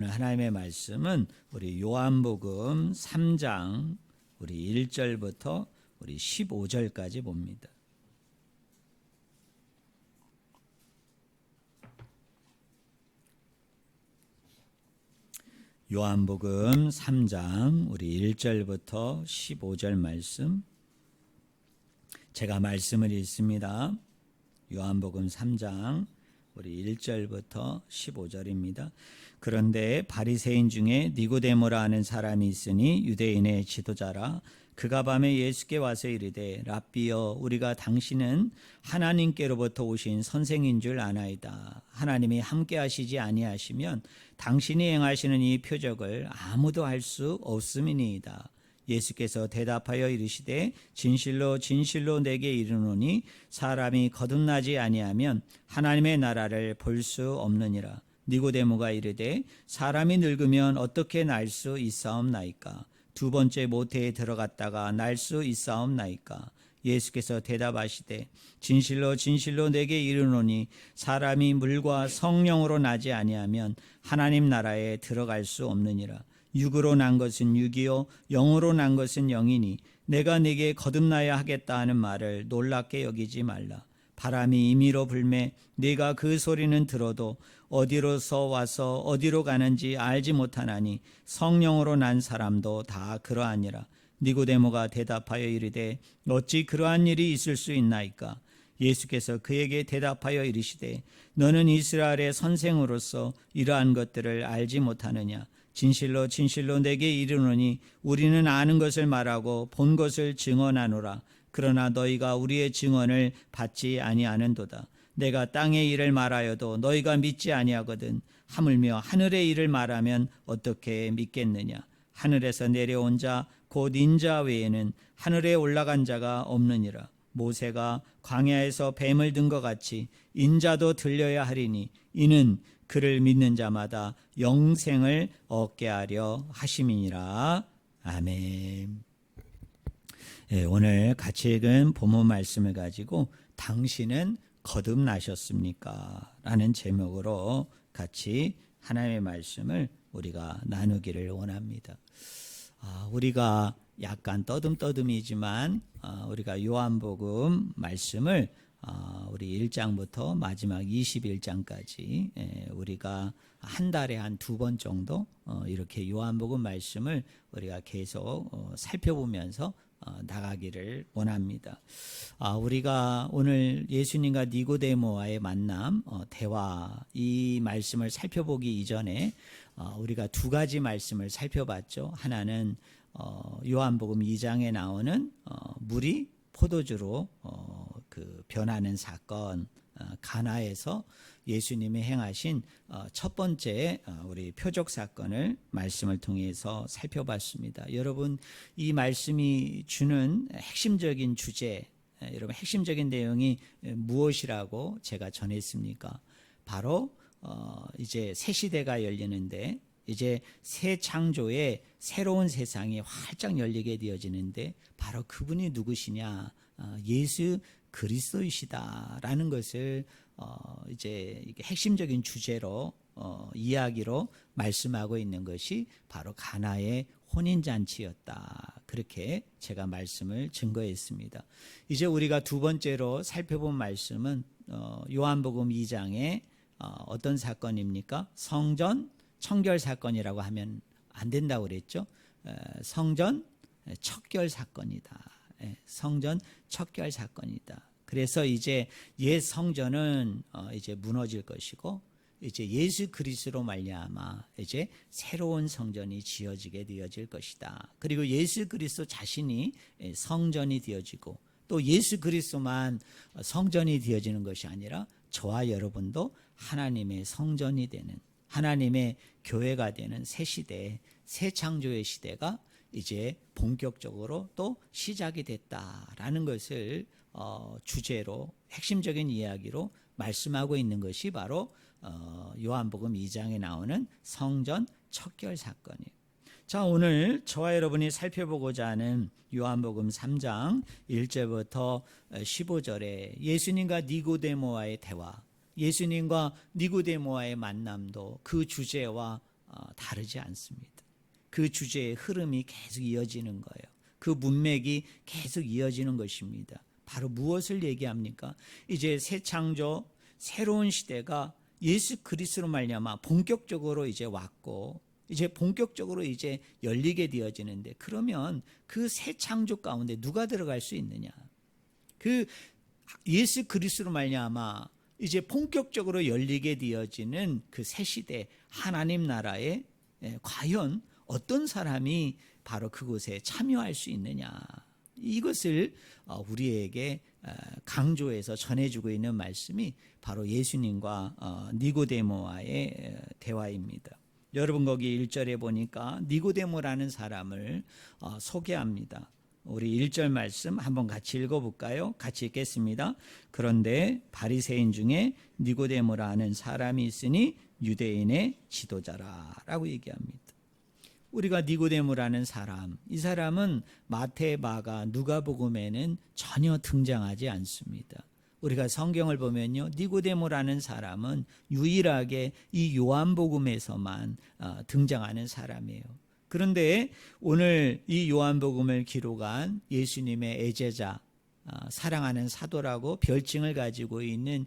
오늘 하나님의 말씀은 우리 요한복음 3장 우리 1절부터 우리 15절까지 봅니다. 요한복음 3장 우리 1절부터 15절 말씀, 제가 말씀을 읽습니다. 요한복음 3장 우리 1절부터 15절입니다. 그런데 바리새인 중에 니고데모라 하는 사람이 있으니 유대인의 지도자라. 그가 밤에 예수께 와서 이르되 랍비여, 우리가 당신은 하나님께로부터 오신 선생인 줄 아나이다. 하나님이 함께 하시지 아니하시면 당신이 행하시는 이 표적을 아무도 할 수 없음이니이다. 예수께서 대답하여 이르시되 진실로 진실로 내게 이르노니 사람이 거듭나지 아니하면 하나님의 나라를 볼 수 없느니라. 니고데모가 이르되 사람이 늙으면 어떻게 날 수 있사옵나이까? 두 번째 모태에 들어갔다가 날 수 있사옵나이까? 예수께서 대답하시되 진실로 진실로 내게 이르노니 사람이 물과 성령으로 나지 아니하면 하나님 나라에 들어갈 수 없느니라. 육으로 난 것은 육이요 영으로 난 것은 영이니 내가 네게 거듭나야 하겠다 하는 말을 놀랍게 여기지 말라. 바람이 임의로 불매 네가 그 소리는 들어도 어디로서 와서 어디로 가는지 알지 못하나니 성령으로 난 사람도 다 그러하니라. 니고데모가 대답하여 이르되 어찌 그러한 일이 있을 수 있나이까? 예수께서 그에게 대답하여 이르시되 너는 이스라엘의 선생으로서 이러한 것들을 알지 못하느냐? 진실로 진실로 내게 이르노니 우리는 아는 것을 말하고 본 것을 증언하노라. 그러나 너희가 우리의 증언을 받지 아니하는도다. 내가 땅의 일을 말하여도 너희가 믿지 아니하거든. 하물며 하늘의 일을 말하면 어떻게 믿겠느냐? 하늘에서 내려온 자 곧 인자 외에는 하늘에 올라간 자가 없느니라. 모세가 광야에서 뱀을 든 것 같이 인자도 들려야 하리니 이는 그를 믿는 자마다 영생을 얻게 하려 하심이니라. 아멘. 오늘 같이 읽은 본문 말씀을 가지고 당신은 거듭나셨습니까? 라는 제목으로 같이 하나님의 말씀을 우리가 나누기를 원합니다. 우리가 약간 떠듬떠듬이지만 우리가 요한복음 말씀을 우리 1장부터 마지막 21장까지 우리가 한 달에 한 두 번 정도 이렇게 요한복음 말씀을 우리가 계속 살펴보면서 나가기를 원합니다. 우리가 오늘 예수님과 니고데모와의 만남, 대화, 이 말씀을 살펴보기 이전에 우리가 두 가지 말씀을 살펴봤죠. 하나는 요한복음 2장에 나오는 물이 포도주로 그 변하는 사건, 가나에서 예수님이 행하신 첫 번째 우리 표적 사건을 말씀을 통해서 살펴봤습니다. 여러분, 이 말씀이 주는 핵심적인 주제, 여러분 핵심적인 내용이 무엇이라고 제가 전했습니까? 바로 이제 새 시대가 열리는데, 이제 새 창조의 새로운 세상이 활짝 열리게 되어지는데 바로 그분이 누구시냐? 예수 그리스도이시다라는 것을 이제 핵심적인 주제로 이야기로 말씀하고 있는 것이 바로 가나의 혼인잔치였다. 그렇게 제가 말씀을 증거했습니다. 이제 우리가 두 번째로 살펴본 말씀은 요한복음 2장의 어떤 사건입니까? 성전 청결 사건이라고 하면 안 된다고 그랬죠. 성전 척결 사건이다. 성전 척결 사건이다. 그래서 이제 옛 성전은 이제 무너질 것이고 이제 예수 그리스도로 말미암아 이제 새로운 성전이 지어지게 되어질 것이다. 그리고 예수 그리스도 자신이 성전이 되어지고 또 예수 그리스도만 성전이 되어지는 것이 아니라 저와 여러분도 하나님의 성전이 되는, 하나님의 교회가 되는 새 시대, 새 창조의 시대가 이제 본격적으로 또 시작이 됐다라는 것을 주제로 핵심적인 이야기로 말씀하고 있는 것이 바로 요한복음 2장에 나오는 성전 척결 사건이에요. 자, 오늘 저와 여러분이 살펴보고자 하는 요한복음 3장 1절부터 15절에 예수님과 니고데모와의 대화, 예수님과 니고데모와의 만남도 그 주제와 다르지 않습니다. 그 주제의 흐름이 계속 이어지는 거예요. 그 문맥이 계속 이어지는 것입니다. 바로 무엇을 얘기합니까? 이제 새 창조, 새로운 시대가 예수 그리스도로 말미암아 본격적으로 이제 왔고, 이제 본격적으로 이제 열리게 되어지는데, 그러면 그 새 창조 가운데 누가 들어갈 수 있느냐? 그 예수 그리스도로 말미암아 이제 본격적으로 열리게 되어지는 그 새 시대 하나님 나라에 과연 어떤 사람이 바로 그곳에 참여할 수 있느냐, 이것을 우리에게 강조해서 전해주고 있는 말씀이 바로 예수님과 니고데모와의 대화입니다. 여러분 거기 1절에 보니까 니고데모라는 사람을 소개합니다. 우리 1절 말씀 한번 같이 읽어볼까요? 같이 읽겠습니다. 그런데 바리새인 중에 니고데모라는 사람이 있으니 유대인의 지도자라 라고 얘기합니다. 우리가 니고데모라는 사람, 이 사람은 마태, 마가, 누가복음에는 전혀 등장하지 않습니다. 우리가 성경을 보면요, 니고데모라는 사람은 유일하게 이 요한복음에서만 등장하는 사람이에요. 그런데 오늘 이 요한복음을 기록한 예수님의 애제자, 사랑하는 사도라고 별칭을 가지고 있는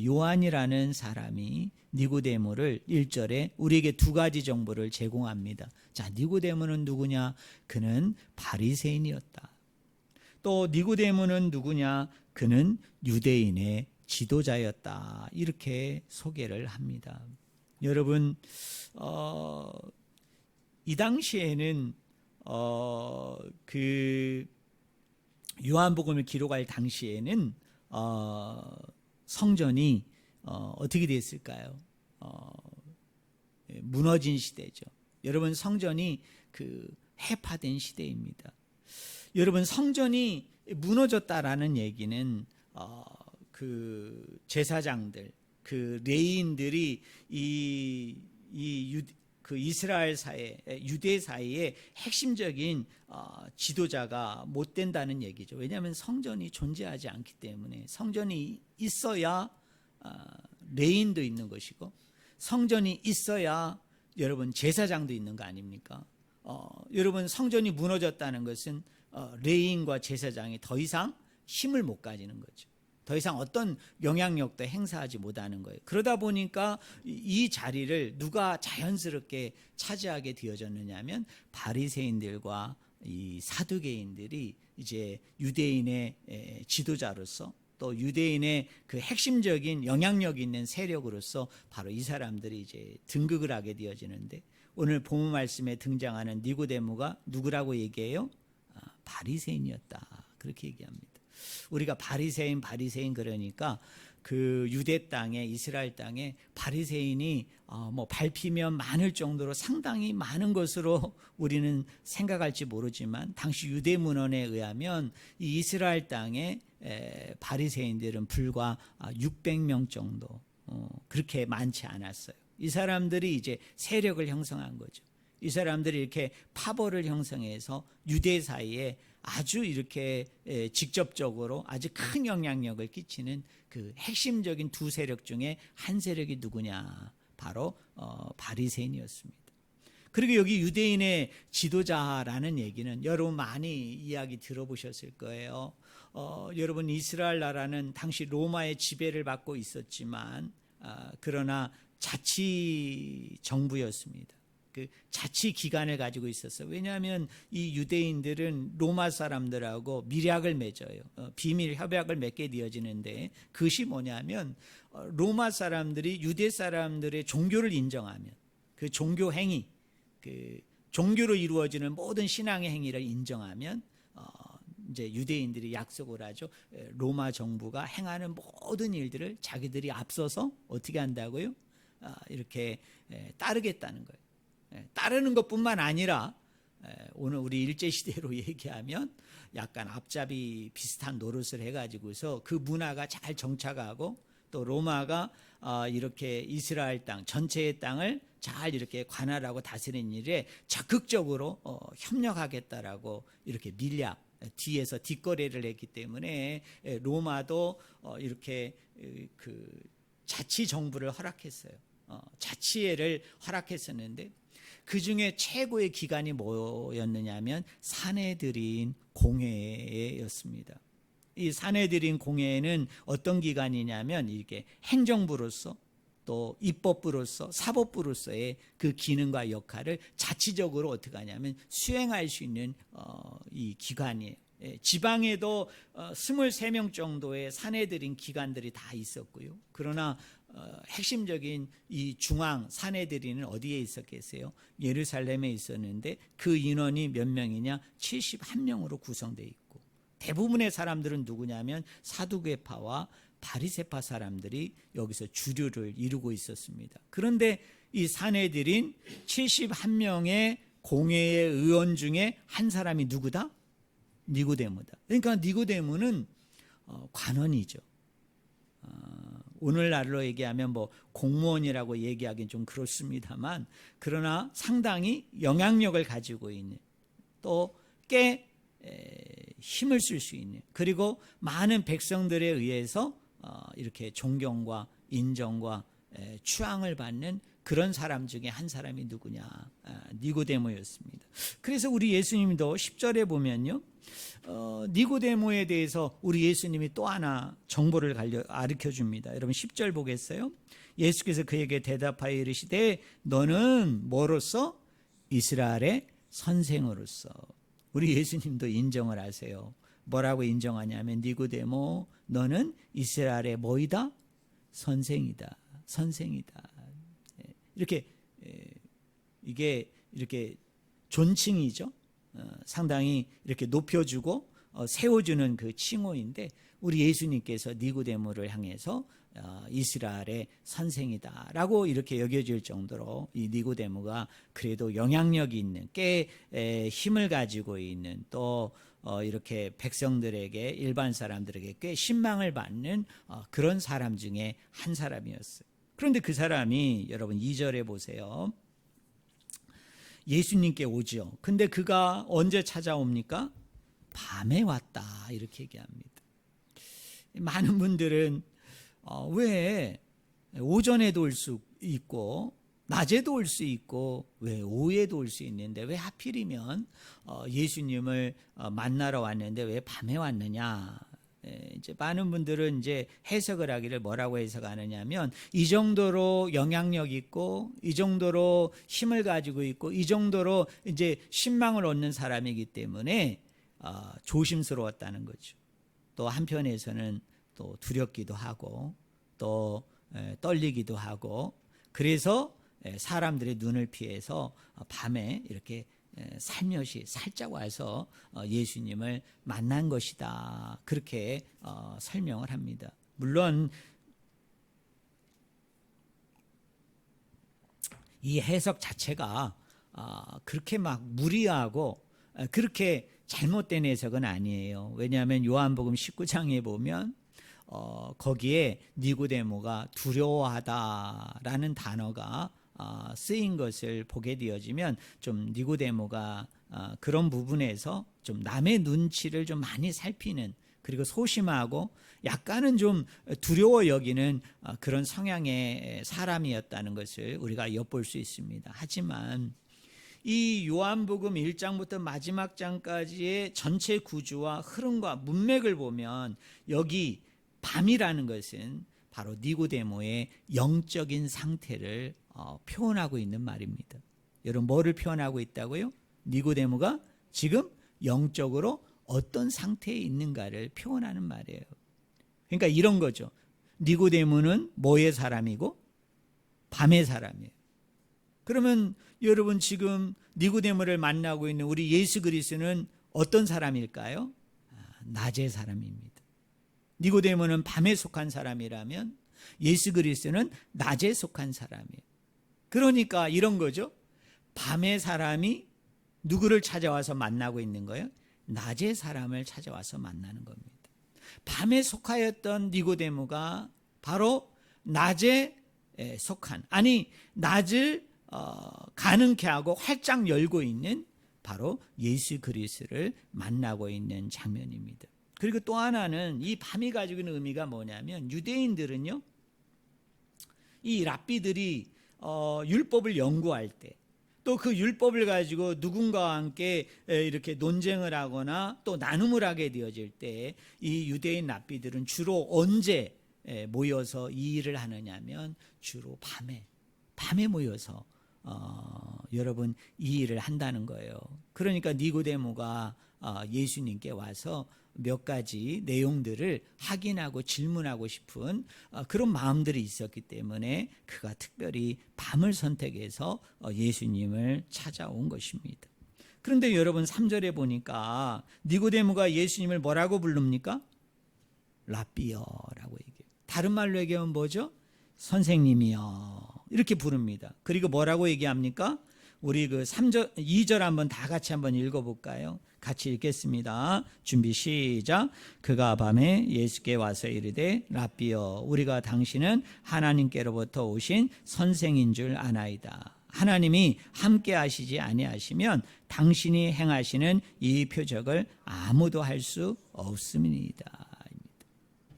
요한이라는 사람이 니고데모를 1절에 우리에게 두 가지 정보를 제공합니다. 자, 니고데모는 누구냐? 그는 바리새인이었다. 또 니고데모는 누구냐? 그는 유대인의 지도자였다. 이렇게 소개를 합니다. 여러분, 이 당시에는 그 요한복음을 기록할 당시에는 성전이 어떻게 됐을까요? 무너진 시대죠. 여러분, 성전이 그 해파된 시대입니다. 여러분, 성전이 무너졌다라는 얘기는 그 제사장들, 그 레위인들이 그 이스라엘 사회, 유대 사이에 핵심적인 지도자가 못 된다는 얘기죠. 왜냐하면 성전이 존재하지 않기 때문에. 성전이 있어야 레인도 있는 것이고, 성전이 있어야 여러분 제사장도 있는 거 아닙니까? 여러분, 성전이 무너졌다는 것은 레인과 제사장이 더 이상 힘을 못 가지는 거죠. 더 이상 어떤 영향력도 행사하지 못하는 거예요. 그러다 보니까 이 자리를 누가 자연스럽게 차지하게 되어졌느냐 하면 바리새인들과 이 사두개인들이 이제 유대인의 지도자로서, 또 유대인의 그 핵심적인 영향력 있는 세력으로서 바로 이 사람들이 이제 등극을 하게 되어지는데, 오늘 본문 말씀에 등장하는 니고데모가 누구라고 얘기해요? 바리새인이었다, 그렇게 얘기합니다. 우리가 바리새인 그러니까 그 유대 땅에, 이스라엘 땅에 바리새인이 밟히면 많을 정도로 상당히 많은 것으로 우리는 생각할지 모르지만, 당시 유대 문헌에 의하면 이 이스라엘 땅에 바리새인들은 불과 600명 정도, 그렇게 많지 않았어요. 이 사람들이 이제 세력을 형성한 거죠. 이 사람들이 이렇게 파벌을 형성해서 유대 사이에 아주 이렇게 직접적으로 아주 큰 영향력을 끼치는 그 핵심적인 두 세력 중에 한 세력이 누구냐? 바로 바리새인이었습니다. 그리고 여기 유대인의 지도자라는 얘기는 여러분 많이 이야기 들어보셨을 거예요. 여러분, 이스라엘 나라는 당시 로마의 지배를 받고 있었지만 그러나 자치 정부였습니다. 그 자치 기관을 가지고 있었어요. 왜냐하면 이 유대인들은 로마 사람들하고 밀약을 맺어요. 비밀 협약을 맺게 되어지는데, 그것이 뭐냐면 로마 사람들이 유대 사람들의 종교를 인정하면, 그 종교 행위, 그 종교로 이루어지는 모든 신앙의 행위를 인정하면 이제 유대인들이 약속을 하죠. 로마 정부가 행하는 모든 일들을 자기들이 앞서서 어떻게 한다고요? 이렇게 따르겠다는 거예요. 따르는 것뿐만 아니라 오늘 우리 일제시대로 얘기하면 약간 앞잡이 비슷한 노릇을 해가지고서 그 문화가 잘 정착하고, 또 로마가 이렇게 이스라엘 땅 전체의 땅을 잘 이렇게 관할하고 다스리는 일에 적극적으로 협력하겠다라고 이렇게 밀약, 뒤에서 뒷거래를 했기 때문에 로마도 이렇게 그 자치 정부를 허락했어요. 자치회를 허락했었는데, 그 중에 최고의 기관이 뭐였느냐면 사내들인 공회였습니다. 이 사내들인 공회는 어떤 기관이냐면 이게 행정부로서 또 입법부로서 사법부로서의 그 기능과 역할을 자치적으로 어떻게 하냐면 수행할 수 있는 이 기관이에요. 지방에도 23명 정도의 사내들인 기관들이 다 있었고요. 그러나 핵심적인 이 중앙 사내들이는 어디에 있었겠어요? 예루살렘에 있었는데 그 인원이 몇 명이냐? 71명으로 구성되어 있고, 대부분의 사람들은 누구냐면 사두개파와 바리새파 사람들이 여기서 주류를 이루고 있었습니다. 그런데 이 사내들인 71명의 공회의 의원 중에 한 사람이 누구다? 니고데모다. 그러니까 니고데모는 관원이죠. 오늘날로 얘기하면 뭐 공무원이라고 얘기하기는 좀 그렇습니다만, 그러나 상당히 영향력을 가지고 있는, 또 꽤 힘을 쓸 수 있는, 그리고 많은 백성들에 의해서 이렇게 존경과 인정과 추앙을 받는 그런 사람 중에 한 사람이 누구냐? 니고데모였습니다. 그래서 우리 예수님도 10절에 보면요, 니고데모에 대해서 우리 예수님이 또 하나 정보를 가르쳐 줍니다. 여러분 10절 보겠어요? 예수께서 그에게 대답하여 이르시되 너는 뭐로서? 이스라엘의 선생으로서. 우리 예수님도 인정을 하세요. 뭐라고 인정하냐면 니고데모, 너는 이스라엘의 뭐이다? 선생이다. 선생이다. 이렇게 이게 이렇게 존칭이죠. 상당히 이렇게 높여주고 세워주는 그 칭호인데, 우리 예수님께서 니고데모를 향해서 이스라엘의 선생이다라고 이렇게 여겨질 정도로 이 니고데모가 그래도 영향력이 있는, 꽤 힘을 가지고 있는, 또 이렇게 백성들에게, 일반 사람들에게 꽤 신망을 받는 그런 사람 중에 한 사람이었어요. 그런데 그 사람이 여러분 2절에 보세요. 예수님께 오죠. 근데 그가 언제 찾아옵니까? 밤에 왔다, 이렇게 얘기합니다. 많은 분들은 왜 오전에도 올 수 있고 낮에도 올 수 있고 왜 오후에도 올 수 있는데 왜 하필이면 예수님을 만나러 왔는데 왜 밤에 왔느냐? 이제 많은 분들은 이제 해석을 하기를 뭐라고 해석하느냐면, 이 정도로 영향력 있고, 이 정도로 힘을 가지고 있고, 이 정도로 이제 신망을 얻는 사람이기 때문에 조심스러웠다는 거죠. 또 한편에서는 또 두렵기도 하고, 또 떨리기도 하고, 그래서 사람들의 눈을 피해서 밤에 이렇게 살며시 살짝 와서 예수님을 만난 것이다, 그렇게 설명을 합니다. 물론 이 해석 자체가 그렇게 막 무리하고 그렇게 잘못된 해석은 아니에요. 왜냐하면 요한복음 19장에 보면 거기에 니고데모가 두려워하다라는 단어가 쓰인 것을 보게 되어지면, 좀 니고데모가 그런 부분에서 좀 남의 눈치를 좀 많이 살피는, 그리고 소심하고 약간은 좀 두려워 여기는 그런 성향의 사람이었다는 것을 우리가 엿볼 수 있습니다. 하지만 이 요한복음 1장부터 마지막 장까지의 전체 구조와 흐름과 문맥을 보면, 여기 밤이라는 것은 바로 니고데모의 영적인 상태를 표현하고 있는 말입니다. 여러분, 뭐를 표현하고 있다고요? 니고데모가 지금 영적으로 어떤 상태에 있는가를 표현하는 말이에요. 그러니까 이런 거죠. 니고데모는 뭐의 사람이고? 밤의 사람이에요. 그러면 여러분, 지금 니고데모를 만나고 있는 우리 예수 그리스도는 어떤 사람일까요? 낮의 사람입니다. 니고데모는 밤에 속한 사람이라면 예수 그리스도는 낮에 속한 사람이에요. 그러니까 이런 거죠. 밤의 사람이 누구를 찾아와서 만나고 있는 거예요? 낮의 사람을 찾아와서 만나는 겁니다. 밤에 속하였던 니고데모가 바로 낮에 속한, 아니 낮을 가능케 하고 활짝 열고 있는 바로 예수 그리스도를 만나고 있는 장면입니다. 그리고 또 하나는, 이 밤이 가지고 있는 의미가 뭐냐면, 유대인들은요, 이 랍비들이 율법을 연구할 때, 또 그 율법을 가지고 누군가와 함께 이렇게 논쟁을 하거나 또 나눔을 하게 되어질 때 이 유대인 랍비들은 주로 언제 모여서 이 일을 하느냐면 주로 밤에 모여서 여러분 이 일을 한다는 거예요. 그러니까 니고데모가 예수님께 와서 몇 가지 내용들을 확인하고 질문하고 싶은 그런 마음들이 있었기 때문에 그가 특별히 밤을 선택해서 예수님을 찾아온 것입니다. 그런데 여러분 3절에 보니까 니고데모가 예수님을 뭐라고 부릅니까? 랍비여라고 얘기해요. 다른 말로 얘기하면 뭐죠? 선생님이여 이렇게 부릅니다. 그리고 뭐라고 얘기합니까? 우리 그 3절, 2절 한번 다 같이 한번 읽어볼까요? 같이 읽겠습니다. 준비 시작. 그가 밤에 예수께 와서 이르되 랍비여 우리가 당신은 하나님께로부터 오신 선생인 줄 아나이다. 하나님이 함께 하시지 아니하시면 당신이 행하시는 이 표적을 아무도 할 수 없음이니이다.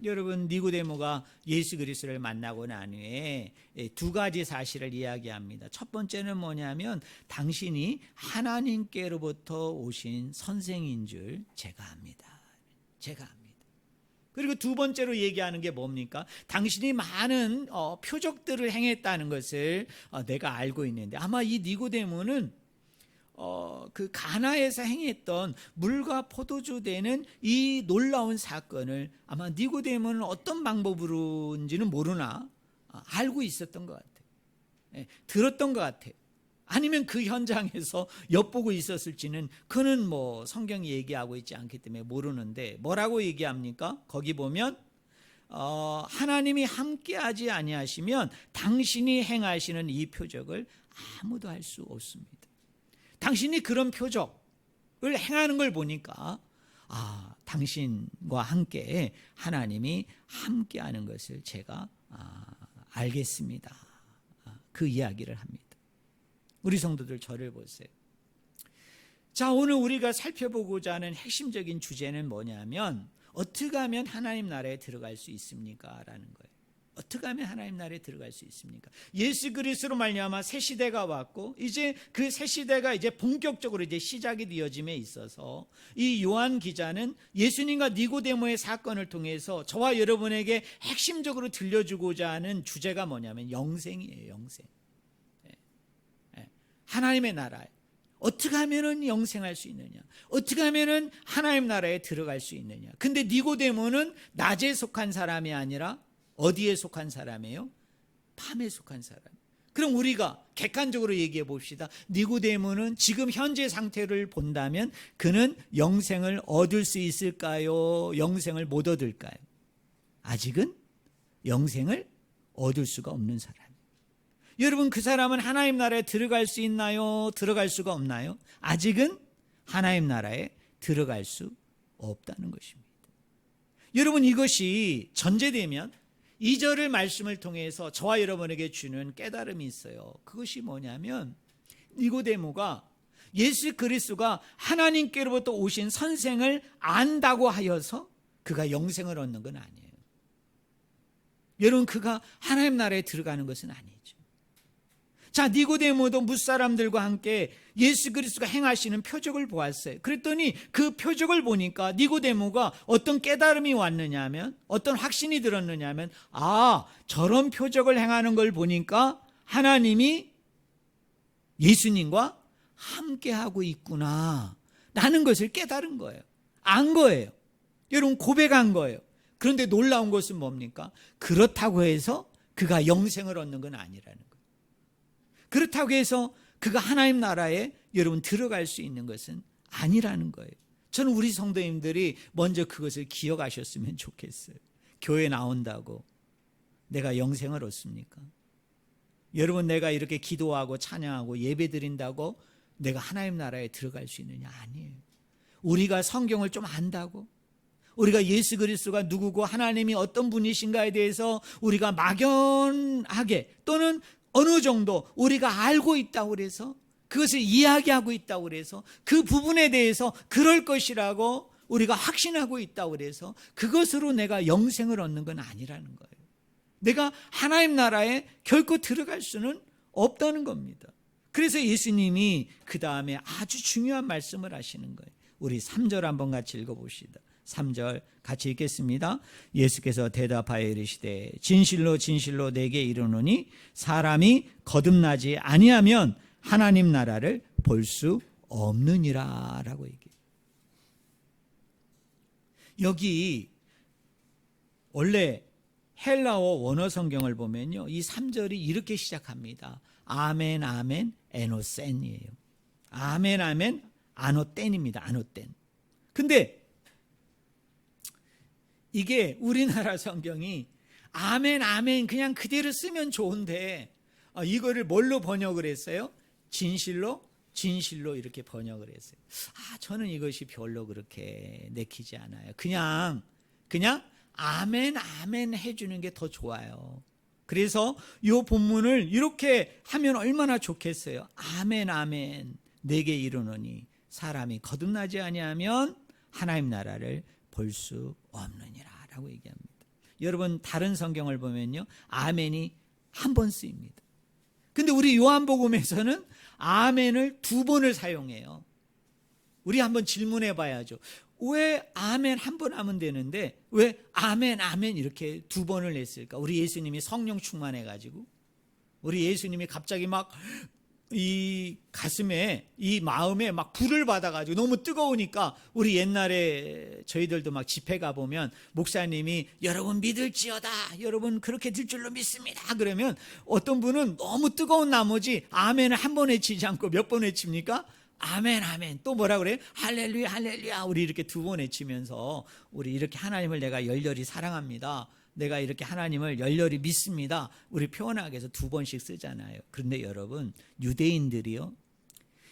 여러분 니고데모가 예수 그리스도를 만나고 난 후에 두 가지 사실을 이야기합니다. 첫 번째는 뭐냐면 당신이 하나님께로부터 오신 선생인 줄 제가 압니다. 그리고 두 번째로 얘기하는 게 뭡니까? 당신이 많은 표적들을 행했다는 것을 내가 알고 있는데 아마 이 니고데모는 그 가나에서 행했던 물과 포도주 되는 이 놀라운 사건을 아마 니고데모는 어떤 방법으로인지는 모르나 알고 있었던 것 같아요. 들었던 것 같아요. 아니면 그 현장에서 엿보고 있었을지는 그는 뭐 성경이 얘기하고 있지 않기 때문에 모르는데 뭐라고 얘기합니까? 거기 보면 하나님이 함께하지 아니하시면 당신이 행하시는 이 표적을 아무도 할 수 없습니다. 당신이 그런 표적을 행하는 걸 보니까 당신과 함께 하나님이 함께하는 것을 제가 알겠습니다. 그 이야기를 합니다. 우리 성도들 저를 보세요. 자, 오늘 우리가 살펴보고자 하는 핵심적인 주제는 뭐냐면 어떻게 하면 하나님 나라에 들어갈 수 있습니까? 라는 거예요. 어떻게 하면 하나님 나라에 들어갈 수 있습니까? 예수 그리스도로 말미암아 새 시대가 왔고 이제 그 새 시대가 이제 본격적으로 이제 시작이 되어짐에 있어서 이 요한 기자는 예수님과 니고데모의 사건을 통해서 저와 여러분에게 핵심적으로 들려주고자 하는 주제가 뭐냐면 영생이에요. 영생. 하나님의 나라에 어떻게 하면은 영생할 수 있느냐? 어떻게 하면은 하나님 나라에 들어갈 수 있느냐? 근데 니고데모는 낮에 속한 사람이 아니라 어디에 속한 사람이에요? 밤에 속한 사람. 그럼 우리가 객관적으로 얘기해 봅시다. 니고데모는 지금 현재 상태를 본다면 그는 영생을 얻을 수 있을까요? 영생을 못 얻을까요? 아직은 영생을 얻을 수가 없는 사람. 여러분 그 사람은 하나님 나라에 들어갈 수 있나요? 들어갈 수가 없나요? 아직은 하나님 나라에 들어갈 수 없다는 것입니다. 여러분 이것이 전제되면 2절의 말씀을 통해서 저와 여러분에게 주는 깨달음이 있어요. 그것이 뭐냐면 니고데모가 예수 그리스도가 하나님께로부터 오신 선생을 안다고 하여서 그가 영생을 얻는 건 아니에요. 여러분 그가 하나님 나라에 들어가는 것은 아니죠. 자, 니고데모도 무사람들과 함께 예수 그리스도가 행하시는 표적을 보았어요. 그랬더니 그 표적을 보니까 니고데모가 어떤 깨달음이 왔느냐 하면 어떤 확신이 들었느냐 하면 저런 표적을 행하는 걸 보니까 하나님이 예수님과 함께하고 있구나 라는 것을 깨달은 거예요. 안 거예요. 여러분 고백한 거예요. 그런데 놀라운 것은 뭡니까? 그렇다고 해서 그가 영생을 얻는 건 아니라는 거예요. 그렇다고 해서 그가 하나님 나라에 여러분 들어갈 수 있는 것은 아니라는 거예요. 저는 우리 성도님들이 먼저 그것을 기억하셨으면 좋겠어요. 교회 나온다고 내가 영생을 얻습니까? 여러분 내가 이렇게 기도하고 찬양하고 예배 드린다고 내가 하나님 나라에 들어갈 수 있느냐? 아니에요. 우리가 성경을 좀 안다고 우리가 예수 그리스도가 누구고 하나님이 어떤 분이신가에 대해서 우리가 막연하게 또는 어느 정도 우리가 알고 있다고 그래서 그것을 이야기하고 있다고 그래서 그 부분에 대해서 그럴 것이라고 우리가 확신하고 있다고 그래서 그것으로 내가 영생을 얻는 건 아니라는 거예요. 내가 하나님 나라에 결코 들어갈 수는 없다는 겁니다. 그래서 예수님이 그 다음에 아주 중요한 말씀을 하시는 거예요. 우리 3절 한번 같이 읽어봅시다. 3절 같이 읽겠습니다. 예수께서 대답하여 이르시되 진실로 진실로 내게 이르노니 사람이 거듭나지 아니하면 하나님 나라를 볼 수 없느니라 라고 얘기해요. 여기 원래 헬라어 원어 성경을 보면요, 이 3절이 이렇게 시작합니다. 아멘 아멘 에노센이에요. 아멘 아멘 아노텐입니다. 아노텐. 근데 이게 우리나라 성경이 아멘 아멘 그냥 그대로 쓰면 좋은데 이거를 뭘로 번역을 했어요? 진실로 진실로 이렇게 번역을 했어요. 저는 이것이 별로 그렇게 내키지 않아요. 그냥 아멘 아멘 해주는 게 더 좋아요. 그래서 이 본문을 이렇게 하면 얼마나 좋겠어요. 아멘 아멘 내게 이르노니 사람이 거듭나지 아니하면 하나님 나라를 볼 수 없느니라 라고 얘기합니다. 여러분 다른 성경을 보면요, 아멘이 한 번 쓰입니다. 근데 우리 요한복음에서는 아멘을 2번을 사용해요. 우리 한번 질문해 봐야죠. 왜 아멘 한 번 하면 되는데 왜 아멘 아멘 이렇게 2번을 했을까? 우리 예수님이 성령 충만해 가지고, 우리 예수님이 갑자기 막 이 가슴에 이 마음에 막 불을 받아 가지고 너무 뜨거우니까, 우리 옛날에 저희들도 막 집회 가 보면 목사님이 여러분 믿을지어다, 여러분 그렇게 될 줄로 믿습니다 그러면 어떤 분은 너무 뜨거운 나머지 아멘을 한 번 외치지 않고 몇 번 외칩니까? 아멘 아멘. 또 뭐라 그래요? 할렐루야 할렐루야. 우리 이렇게 2번 외치면서 우리 이렇게 하나님을 내가 열렬히 사랑합니다, 내가 이렇게 하나님을 열렬히 믿습니다, 우리 표현하기 위해서 2번씩 쓰잖아요. 그런데 여러분 유대인들이요,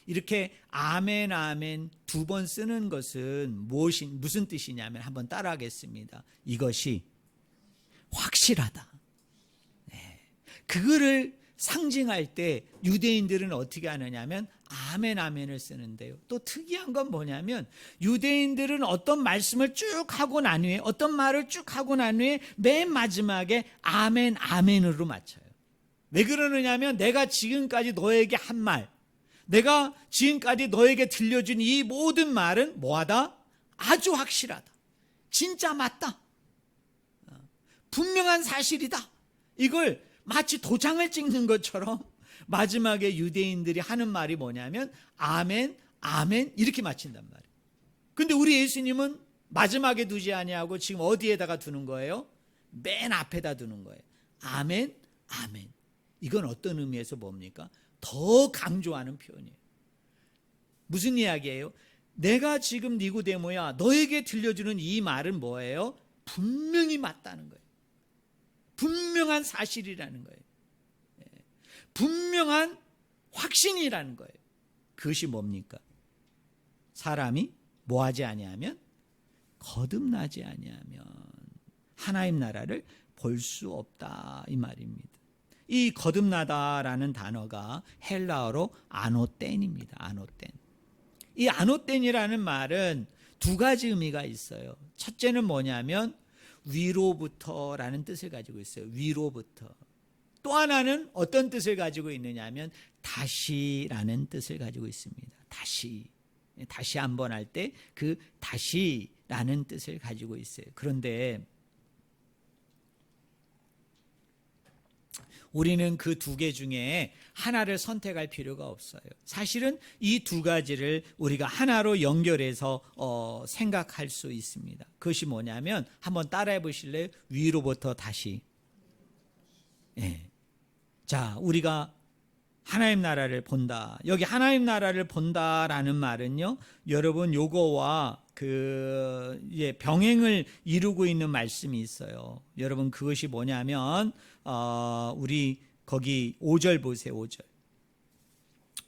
이렇게 아멘 아멘 2번 쓰는 것은 무슨 뜻이냐면 한번 따라하겠습니다. 이것이 확실하다. 네. 그거를 상징할 때 유대인들은 어떻게 하느냐면 아멘 아멘을 쓰는데요, 또 특이한 건 뭐냐면 유대인들은 어떤 말씀을 쭉 하고 난 후에, 어떤 말을 쭉 하고 난 후에 맨 마지막에 아멘 아멘으로 맞춰요. 왜 그러느냐면 내가 지금까지 너에게 한 말, 내가 지금까지 너에게 들려준 이 모든 말은 뭐하다? 아주 확실하다, 진짜 맞다, 분명한 사실이다. 이걸 마치 도장을 찍는 것처럼 마지막에 유대인들이 하는 말이 뭐냐면 아멘 아멘 이렇게 마친단 말이에요. 근데 우리 예수님은 마지막에 두지 아니하고 지금 어디에다가 두는 거예요? 맨 앞에다 두는 거예요. 아멘 아멘. 이건 어떤 의미에서 뭡니까? 더 강조하는 표현이에요. 무슨 이야기예요? 내가 지금 니고데모야, 너에게 들려주는 이 말은 뭐예요? 분명히 맞다는 거예요. 분명한 사실이라는 거예요. 분명한 확신이라는 거예요. 그것이 뭡니까? 사람이 뭐하지 아니하면, 거듭나지 아니하면 하나님 나라를 볼 수 없다 이 말입니다. 이 거듭나다라는 단어가 헬라어로 아노텐입니다. 아노텐. 이 아노텐이라는 말은 2가지 의미가 있어요. 첫째는 뭐냐면 위로부터라는 뜻을 가지고 있어요. 위로부터. 또 하나는 어떤 뜻을 가지고 있느냐면 다시라는 뜻을 가지고 있습니다. 다시 한번 할 때 그 다시라는 뜻을 가지고 있어요. 그런데 우리는 그 2개 중에 하나를 선택할 필요가 없어요. 사실은 이 2가지를 우리가 하나로 연결해서 생각할 수 있습니다. 그것이 뭐냐면 한번 따라해 보실래요? 위로부터 다시. 네. 자, 우리가 하나님 나라를 본다. 여기 하나님 나라를 본다라는 말은요, 여러분 요거와 병행을 이루고 있는 말씀이 있어요. 여러분 그것이 뭐냐면 우리 거기 5절 보세요.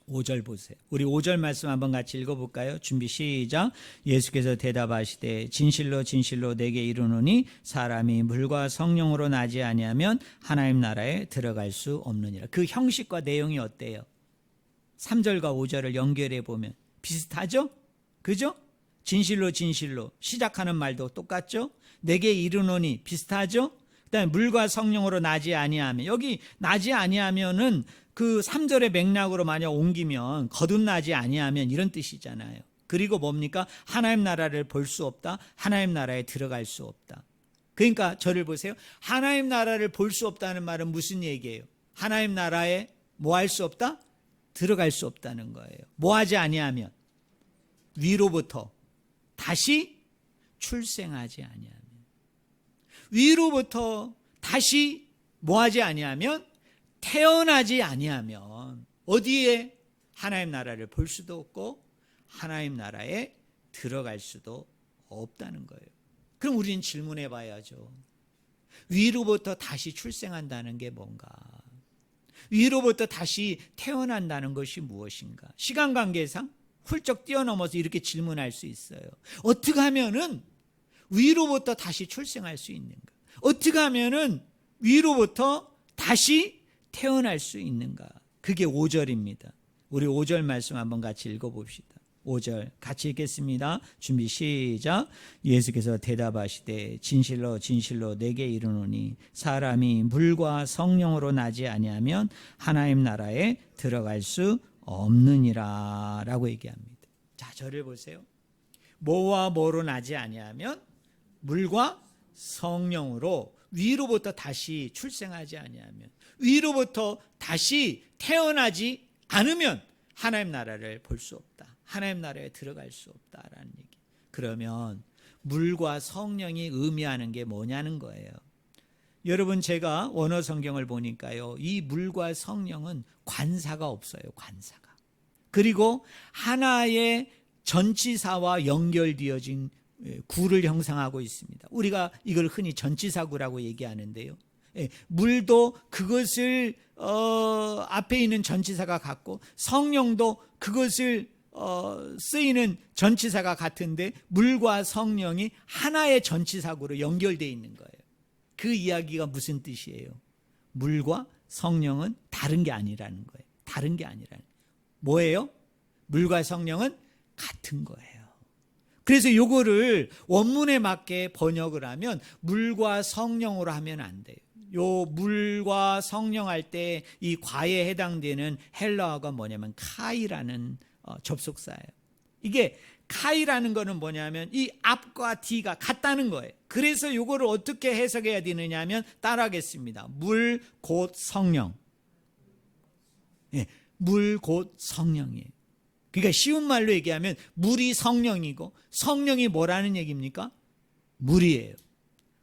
5절 보세요. 우리 5절 말씀 한번 같이 읽어볼까요? 준비 시작. 예수께서 대답하시되 진실로 진실로 내게 이르노니 사람이 물과 성령으로 나지 아니하면 하나님 나라에 들어갈 수 없느니라. 그 형식과 내용이 어때요? 3절과 5절을 연결해 보면 비슷하죠? 그죠? 진실로 진실로 시작하는 말도 똑같죠? 내게 이르노니 비슷하죠? 그다음에 물과 성령으로 나지 아니하면, 여기 나지 아니하면은 그 3절의 맥락으로 만약 옮기면 거듭나지 아니하면 이런 뜻이잖아요. 그리고 뭡니까? 하나님 나라를 볼 수 없다. 하나님 나라에 들어갈 수 없다. 그러니까 저를 보세요. 하나님 나라를 볼 수 없다는 말은 무슨 얘기예요? 하나님 나라에 뭐 할 수 없다? 들어갈 수 없다는 거예요. 뭐 하지 아니하면? 위로부터 다시 출생하지 아니하면. 위로부터 다시 뭐 하지 아니하면? 태어나지 아니하면 어디에? 하나님 나라를 볼 수도 없고 하나님 나라에 들어갈 수도 없다는 거예요. 그럼 우리는 질문해 봐야죠. 위로부터 다시 출생한다는 게 뭔가? 위로부터 다시 태어난다는 것이 무엇인가? 시간 관계상 훌쩍 뛰어넘어서 이렇게 질문할 수 있어요. 어떻게 하면은 위로부터 다시 출생할 수 있는가? 어떻게 하면은 위로부터 다시 태어날 수 있는가? 그게 5절입니다. 우리 5절 말씀 한번 같이 읽어봅시다. 5절 같이 읽겠습니다. 준비 시작. 예수께서 대답하시되 진실로 진실로 내게 이르노니 사람이 물과 성령으로 나지 아니하면 하나님 나라에 들어갈 수 없느니라 라고 얘기합니다. 자, 저를 보세요. 뭐와 뭐로 나지 아니하면? 물과 성령으로 위로부터 다시 출생하지 아니하면, 위로부터 다시 태어나지 않으면 하나님 나라를 볼 수 없다. 하나님 나라에 들어갈 수 없다라는 얘기. 그러면 물과 성령이 의미하는 게 뭐냐는 거예요. 여러분, 제가 원어 성경을 보니까요, 이 물과 성령은 관사가 없어요. 관사가. 그리고 하나의 전치사와 연결되어진 구를 형상하고 있습니다. 우리가 이걸 흔히 전치사구라고 얘기하는데요. 물도 그것을 앞에 있는 전치사가 같고 성령도 그것을 쓰이는 전치사가 같은데 물과 성령이 하나의 전치사구로 연결되어 있는 거예요. 그 이야기가 무슨 뜻이에요? 물과 성령은 다른 게 아니라는 거예요. 다른 게 아니라는 거예요. 뭐예요? 물과 성령은 같은 거예요. 그래서 요거를 원문에 맞게 번역을 하면 물과 성령으로 하면 안 돼요. 요 물과 성령 할 때 이 과에 해당되는 헬라어가 뭐냐면 카이라는 접속사예요. 이게 카이라는 거는 뭐냐면 이 앞과 뒤가 같다는 거예요. 그래서 요거를 어떻게 해석해야 되느냐 하면 따라하겠습니다. 물 곧 성령. 예, 물 곧 성령이에요. 그러니까 쉬운 말로 얘기하면 물이 성령이고 성령이 뭐라는 얘기입니까? 물이에요.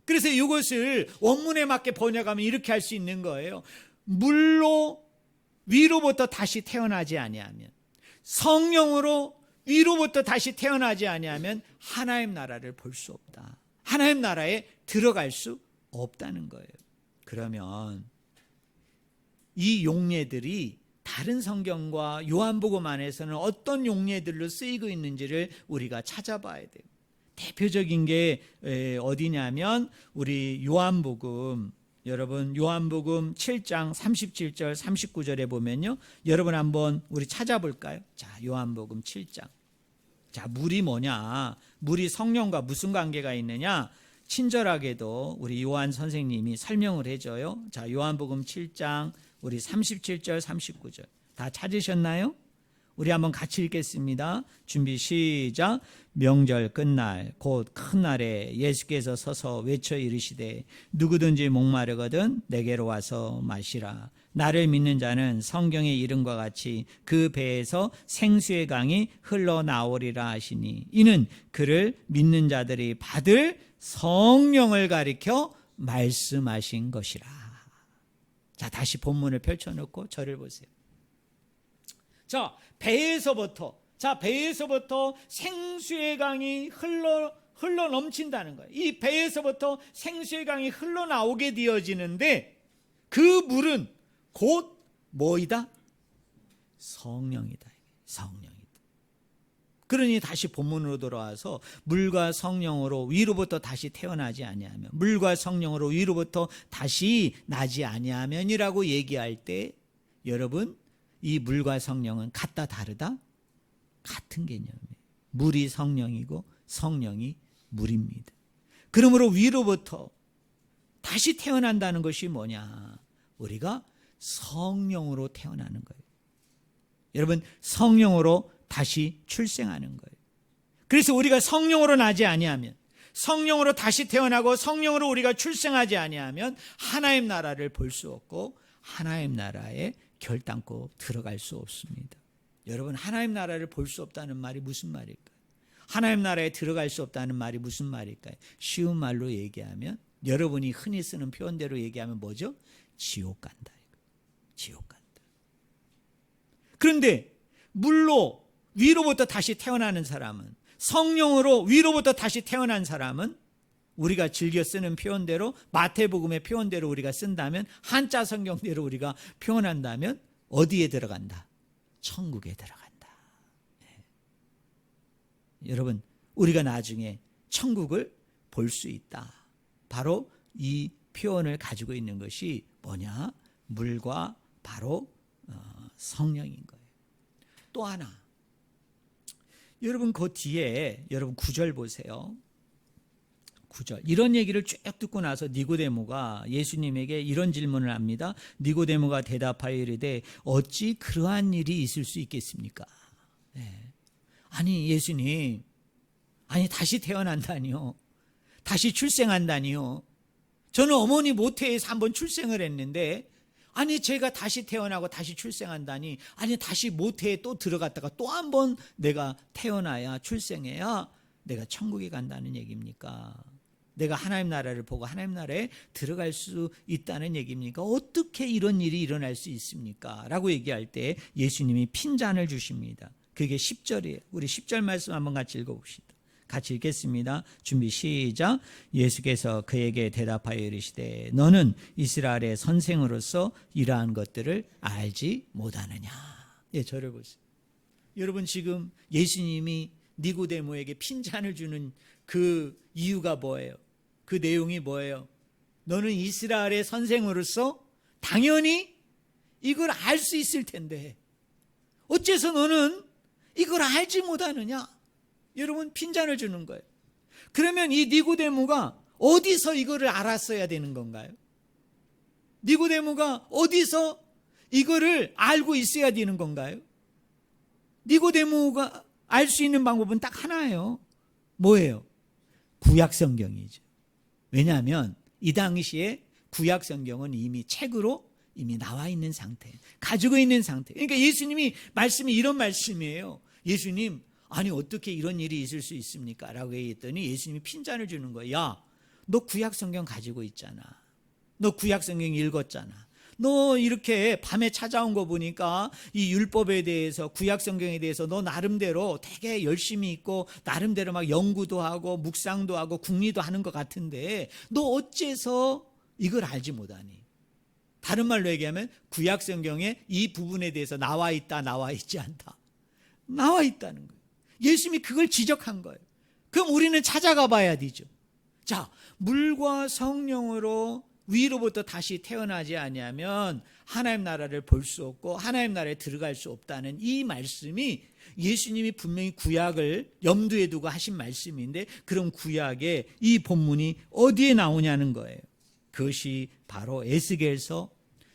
그래서 이것을 원문에 맞게 번역하면 이렇게 할 수 있는 거예요. 물로 위로부터 다시 태어나지 아니하면, 성령으로 위로부터 다시 태어나지 아니하면 하나님 나라를 볼 수 없다. 하나님 나라에 들어갈 수 없다는 거예요. 그러면 이 용례들이 다른 성경과 요한복음 안에서는 어떤 용례들로 쓰이고 있는지를 우리가 찾아봐야 돼요. 대표적인 게 어디냐면 우리 요한복음, 여러분 요한복음 7장 37절 39절에 보면요, 여러분 한번 우리 찾아볼까요? 자, 요한복음 7장. 자, 물이 뭐냐? 물이 성령과 무슨 관계가 있느냐? 친절하게도 우리 요한 선생님이 설명을 해줘요. 자, 요한복음 7장 우리 37절 39절 다 찾으셨나요? 우리 한번 같이 읽겠습니다. 준비 시작. 명절 끝날 곧 큰 날에 예수께서 서서 외쳐 이르시되 누구든지 목마르거든 내게로 와서 마시라. 나를 믿는 자는 성경의 이름과 같이 그 배에서 생수의 강이 흘러나오리라 하시니 이는 그를 믿는 자들이 받을 성령을 가리켜 말씀하신 것이라. 자, 다시 본문을 펼쳐놓고 저를 보세요. 자, 배에서부터 생수의 강이 흘러 넘친다는 거예요. 이 배에서부터 생수의 강이 흘러나오게 되어지는데 그 물은 곧 뭐이다? 성령이다. 성령이다. 그러니 다시 본문으로 돌아와서 물과 성령으로 위로부터 다시 태어나지 아니하면, 물과 성령으로 위로부터 다시 나지 아니하면이라고 얘기할 때 여러분, 이 물과 성령은 같다 다르다? 같은 개념이에요. 물이 성령이고 성령이 물입니다. 그러므로 위로부터 다시 태어난다는 것이 뭐냐? 우리가 성령으로 태어나는 거예요. 여러분, 성령으로 다시 출생하는 거예요. 그래서 우리가 성령으로 나지 아니하면, 성령으로 다시 태어나고 성령으로 우리가 출생하지 아니하면 하나님 나라를 볼 수 없고 하나님 나라에 결단코 들어갈 수 없습니다. 여러분, 하나님 나라를 볼 수 없다는 말이 무슨 말일까요? 하나님 나라에 들어갈 수 없다는 말이 무슨 말일까요? 쉬운 말로 얘기하면, 여러분이 흔히 쓰는 표현대로 얘기하면 뭐죠? 지옥 간다. 지옥 간다. 그런데 물로 위로부터 다시 태어나는 사람은, 성령으로 위로부터 다시 태어난 사람은, 우리가 즐겨 쓰는 표현대로, 마태복음의 표현대로 우리가 쓴다면, 한자 성경대로 우리가 표현한다면 어디에 들어간다? 천국에 들어간다. 네. 여러분, 우리가 나중에 천국을 볼 수 있다. 바로 이 표현을 가지고 있는 것이 뭐냐? 물과 바로 성령인 거예요. 또 하나, 여러분 그 뒤에 여러분 9절 보세요. 9절. 이런 얘기를 쭉 듣고 나서 니고데모가 예수님에게 이런 질문을 합니다. 니고데모가 대답하여 이르되 어찌 그러한 일이 있을 수 있겠습니까? 네. 아니 예수님, 아니 다시 태어난다니요, 다시 출생한다니요. 저는 어머니 모태에서 한번 출생을 했는데, 아니 제가 다시 태어나고 다시 출생한다니, 아니 다시 모태에 또 들어갔다가 또 한 번 내가 태어나야, 출생해야 내가 천국에 간다는 얘기입니까? 내가 하나님 나라를 보고 하나님 나라에 들어갈 수 있다는 얘기입니까? 어떻게 이런 일이 일어날 수 있습니까? 라고 얘기할 때 예수님이 핀잔을 주십니다. 그게 10절이에요. 우리 10절 말씀 한번 같이 읽어봅시다. 같이 읽겠습니다. 준비 시작. 예수께서 그에게 대답하여 이르시되 너는 이스라엘의 선생으로서 이러한 것들을 알지 못하느냐. 예, 저를 보세요. 여러분, 지금 예수님이 니고데모에게 핀잔을 주는 그 이유가 뭐예요? 그 내용이 뭐예요? 너는 이스라엘의 선생으로서 당연히 이걸 알 수 있을 텐데 어째서 너는 이걸 알지 못하느냐? 여러분, 핀잔을 주는 거예요. 그러면 이 니고데모가 어디서 이거를 알았어야 되는 건가요? 니고데모가 어디서 이거를 알고 있어야 되는 건가요? 니고데모가 알 수 있는 방법은 딱 하나예요. 뭐예요? 구약 성경이죠. 왜냐하면 이 당시에 구약 성경은 이미 책으로 이미 나와 있는 상태, 가지고 있는 상태. 그러니까 예수님이 말씀이 이런 말씀이에요. 예수님, 아니 어떻게 이런 일이 있을 수 있습니까? 라고 얘기했더니 예수님이 핀잔을 주는 거예요. 야, 너 구약 성경 가지고 있잖아. 너 구약 성경 읽었잖아. 너 이렇게 밤에 찾아온 거 보니까 이 율법에 대해서, 구약 성경에 대해서 너 나름대로 되게 열심히 있고 나름대로 막 연구도 하고 묵상도 하고 궁리도 하는 것 같은데 너 어째서 이걸 알지 못하니? 다른 말로 얘기하면 구약 성경에 이 부분에 대해서 나와 있다, 나와 있지 않다. 나와 있다는 거예요. 예수님이 그걸 지적한 거예요. 그럼 우리는 찾아가 봐야 되죠. 자, 물과 성령으로 위로부터 다시 태어나지 아니하면 하나님 나라를 볼 수 없고 하나님 나라에 들어갈 수 없다는 이 말씀이 예수님이 분명히 구약을 염두에 두고 하신 말씀인데, 그럼 구약에 이 본문이 어디에 나오냐는 거예요. 그것이 바로 에스겔서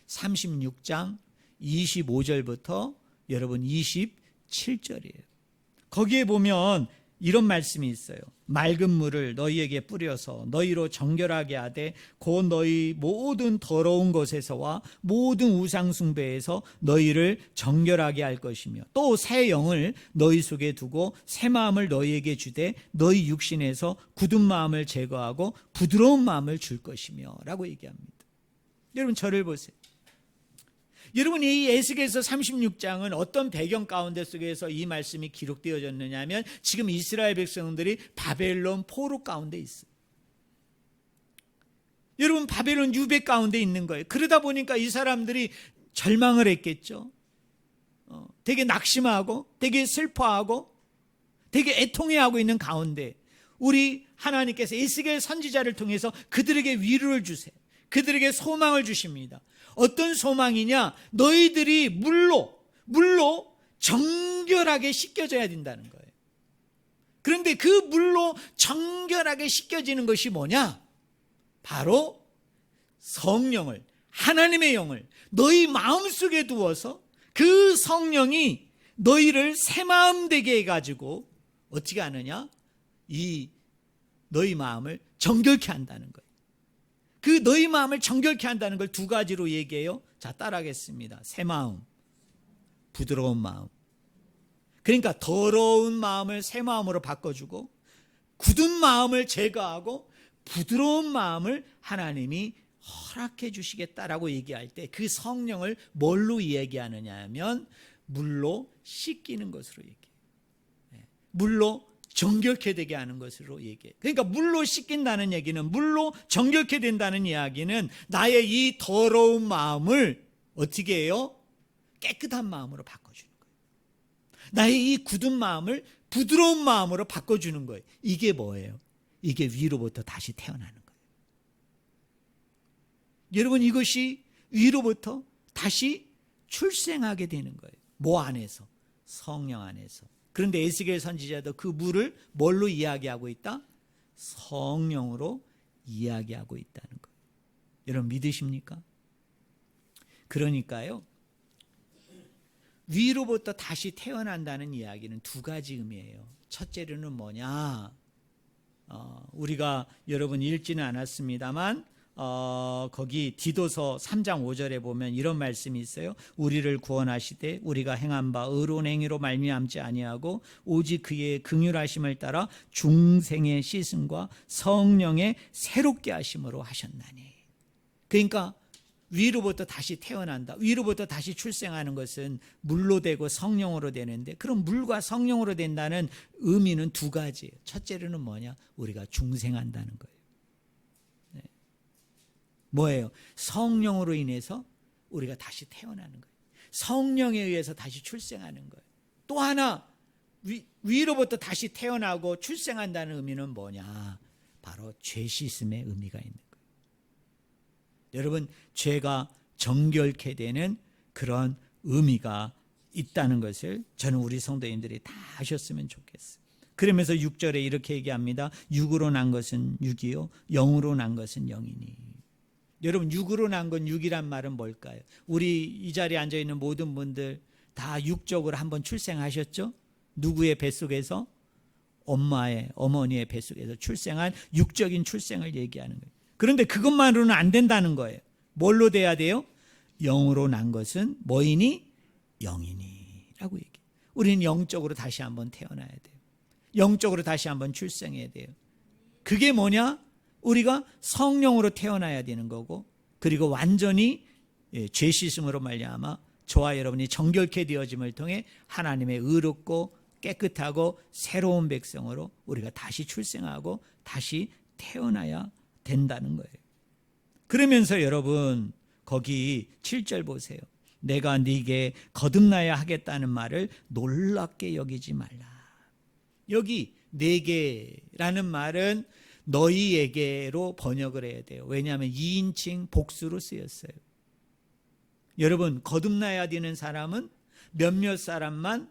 36장 25절부터 여러분 27절이에요. 거기에 보면 이런 말씀이 있어요. 맑은 물을 너희에게 뿌려서 너희로 정결하게 하되 곧 너희 모든 더러운 것에서와 모든 우상 숭배에서 너희를 정결하게 할 것이며 또 새 영을 너희 속에 두고 새 마음을 너희에게 주되 너희 육신에서 굳은 마음을 제거하고 부드러운 마음을 줄 것이며 라고 얘기합니다. 여러분, 저를 보세요. 여러분, 이 에스겔서 36장은 어떤 배경 가운데 속에서 이 말씀이 기록되어졌느냐 하면 지금 이스라엘 백성들이 바벨론 포로 가운데 있어요. 여러분, 바벨론 유배 가운데 있는 거예요. 그러다 보니까 이 사람들이 절망을 했겠죠. 되게 낙심하고 되게 슬퍼하고 되게 애통해하고 있는 가운데 우리 하나님께서 에스겔 선지자를 통해서 그들에게 위로를 주세요. 그들에게 소망을 주십니다. 어떤 소망이냐? 너희들이 물로 정결하게 씻겨져야 된다는 거예요. 그런데 그 물로 정결하게 씻겨지는 것이 뭐냐? 바로 성령을, 하나님의 영을 너희 마음속에 두어서 그 성령이 너희를 새 마음 되게 해가지고 어떻게 하느냐? 이 너희 마음을 정결케 한다는 거예요. 그 너희 마음을 정결케 한다는 걸 두 가지로 얘기해요. 자, 따라하겠습니다. 새 마음, 부드러운 마음. 그러니까 더러운 마음을 새 마음으로 바꿔주고 굳은 마음을 제거하고 부드러운 마음을 하나님이 허락해 주시겠다라고 얘기할 때 그 성령을 뭘로 이야기하느냐 하면 물로 씻기는 것으로 얘기해요. 물로 정결케 되게 하는 것으로 얘기해요. 그러니까 물로 씻긴다는 얘기는, 물로 정결케 된다는 이야기는 나의 이 더러운 마음을 어떻게 해요? 깨끗한 마음으로 바꿔주는 거예요. 나의 이 굳은 마음을 부드러운 마음으로 바꿔주는 거예요. 이게 뭐예요? 이게 위로부터 다시 태어나는 거예요. 여러분, 이것이 위로부터 다시 출생하게 되는 거예요. 뭐 안에서? 성령 안에서. 그런데 에스겔 선지자도 그 물을 뭘로 이야기하고 있다? 성령으로 이야기하고 있다는 거예요. 여러분 믿으십니까? 그러니까요, 위로부터 다시 태어난다는 이야기는 두 가지 의미예요. 첫째로는 뭐냐? 우리가 여러분 읽지는 않았습니다만 거기 디도서 3장 5절에 보면 이런 말씀이 있어요. 우리를 구원하시되 우리가 행한 바 의로운 행위로 말미암지 아니하고 오직 그의 긍휼하심을 따라 중생의 씻음과 성령의 새롭게 하심으로 하셨나니. 그러니까 위로부터 다시 태어난다, 위로부터 다시 출생하는 것은 물로 되고 성령으로 되는데, 그럼 물과 성령으로 된다는 의미는 두 가지예요. 첫째로는 뭐냐? 우리가 중생한다는 거예요. 뭐예요? 성령으로 인해서 우리가 다시 태어나는 거예요. 성령에 의해서 다시 출생하는 거예요. 또 하나, 위로부터 다시 태어나고 출생한다는 의미는 뭐냐? 바로 죄 씻음의 의미가 있는 거예요. 여러분, 죄가 정결케 되는 그런 의미가 있다는 것을 저는 우리 성도님들이 다 아셨으면 좋겠어요. 그러면서 6절에 이렇게 얘기합니다. 육으로 난 것은 육이요 영으로 난 것은 영이니. 여러분, 육으로 난 건, 육이란 말은 뭘까요? 우리 이 자리에 앉아있는 모든 분들 다 육적으로 한번 출생하셨죠? 누구의 뱃속에서? 어머니의 뱃속에서 출생한 육적인 출생을 얘기하는 거예요. 그런데 그것만으로는 안 된다는 거예요. 뭘로 돼야 돼요? 영으로 난 것은 뭐이니? 영이니 라고 얘기해요. 우리는 영적으로 다시 한번 태어나야 돼요. 영적으로 다시 한번 출생해야 돼요. 그게 뭐냐? 우리가 성령으로 태어나야 되는 거고, 그리고 완전히 죄 씻음으로 말미암아 저와 여러분이 정결케 되어짐을 통해 하나님의 의롭고 깨끗하고 새로운 백성으로 우리가 다시 출생하고 다시 태어나야 된다는 거예요. 그러면서 여러분, 거기 7절 보세요. 내가 네게 거듭나야 하겠다는 말을 놀랍게 여기지 말라. 여기 네게라는 말은 너희에게로 번역을 해야 돼요. 왜냐하면 2인칭 복수로 쓰였어요. 여러분, 거듭나야 되는 사람은 몇몇 사람만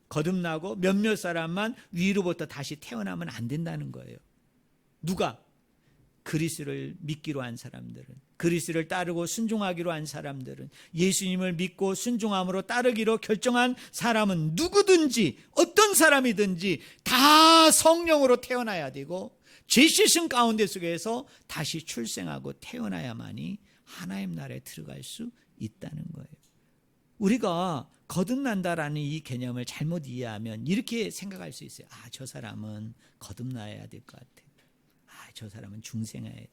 거듭나고 몇몇 사람만 위로부터 다시 태어나면 안 된다는 거예요. 누가? 그리스도를 믿기로 한 사람들은, 그리스도를 따르고 순종하기로 한 사람들은, 예수님을 믿고 순종함으로 따르기로 결정한 사람은 누구든지 어떤 사람이든지 다 성령으로 태어나야 되고 죄 씻음 가운데 속에서 다시 출생하고 태어나야만이 하나님 나라에 들어갈 수 있다는 거예요. 우리가 거듭난다라는 이 개념을 잘못 이해하면 이렇게 생각할 수 있어요. 아, 저 사람은 거듭나야 될 것 같아. 저 사람은 중생해야 돼.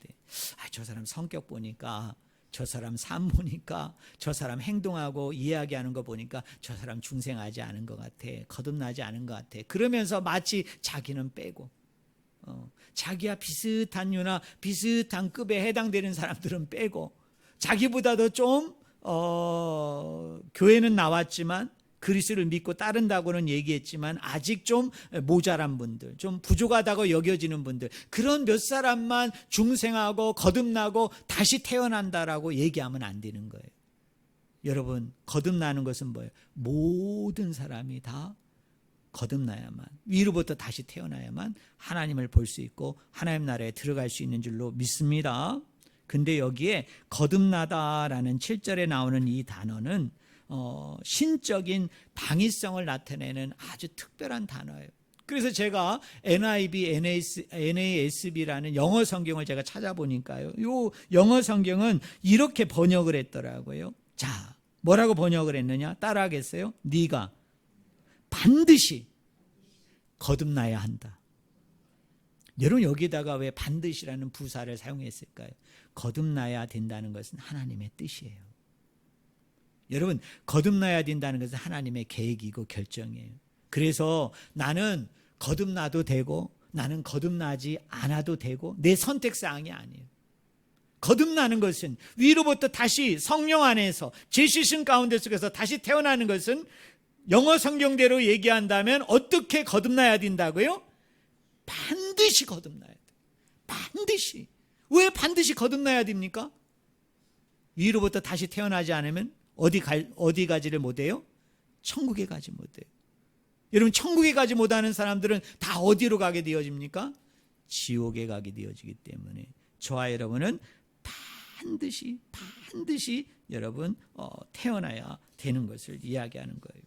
저 사람 성격 보니까, 저 사람 삶 보니까, 저 사람 행동하고 이야기하는 거 보니까 저 사람 중생하지 않은 것 같아. 거듭나지 않은 것 같아. 그러면서 마치 자기는 빼고, 자기와 비슷한 유나 비슷한 급에 해당되는 사람들은 빼고, 자기보다도 좀 교회는 나왔지만 그리스도를 믿고 따른다고는 얘기했지만 아직 좀 모자란 분들, 좀 부족하다고 여겨지는 분들, 그런 몇 사람만 중생하고 거듭나고 다시 태어난다라고 얘기하면 안 되는 거예요. 여러분, 거듭나는 것은 뭐예요? 모든 사람이 다 거듭나야만, 위로부터 다시 태어나야만 하나님을 볼 수 있고 하나님 나라에 들어갈 수 있는 줄로 믿습니다. 근데 여기에 거듭나다라는 7절에 나오는 이 단어는 신적인 당위성을 나타내는 아주 특별한 단어예요. 그래서 제가 NIV, NASB라는 영어 성경을 제가 찾아보니까요, 이 영어 성경은 이렇게 번역을 했더라고요. 자, 뭐라고 번역을 했느냐? 따라하겠어요? 네가 반드시 거듭나야 한다. 여러분, 여기다가 왜 반드시라는 부사를 사용했을까요? 거듭나야 된다는 것은 하나님의 뜻이에요. 여러분, 거듭나야 된다는 것은 하나님의 계획이고 결정이에요. 그래서 나는 거듭나도 되고 나는 거듭나지 않아도 되고 내 선택사항이 아니에요. 거듭나는 것은 위로부터 다시 성령 안에서 제시신 가운데 속에서 다시 태어나는 것은 영어 성경대로 얘기한다면 어떻게 거듭나야 된다고요? 반드시 거듭나야 돼. 반드시. 왜 반드시 거듭나야 됩니까? 위로부터 다시 태어나지 않으면 어디 가지를 못해요? 천국에 가지 못해요. 여러분, 천국에 가지 못하는 사람들은 다 어디로 가게 되어집니까? 지옥에 가게 되어지기 때문에 저와 여러분은 반드시 여러분 태어나야 되는 것을 이야기하는 거예요.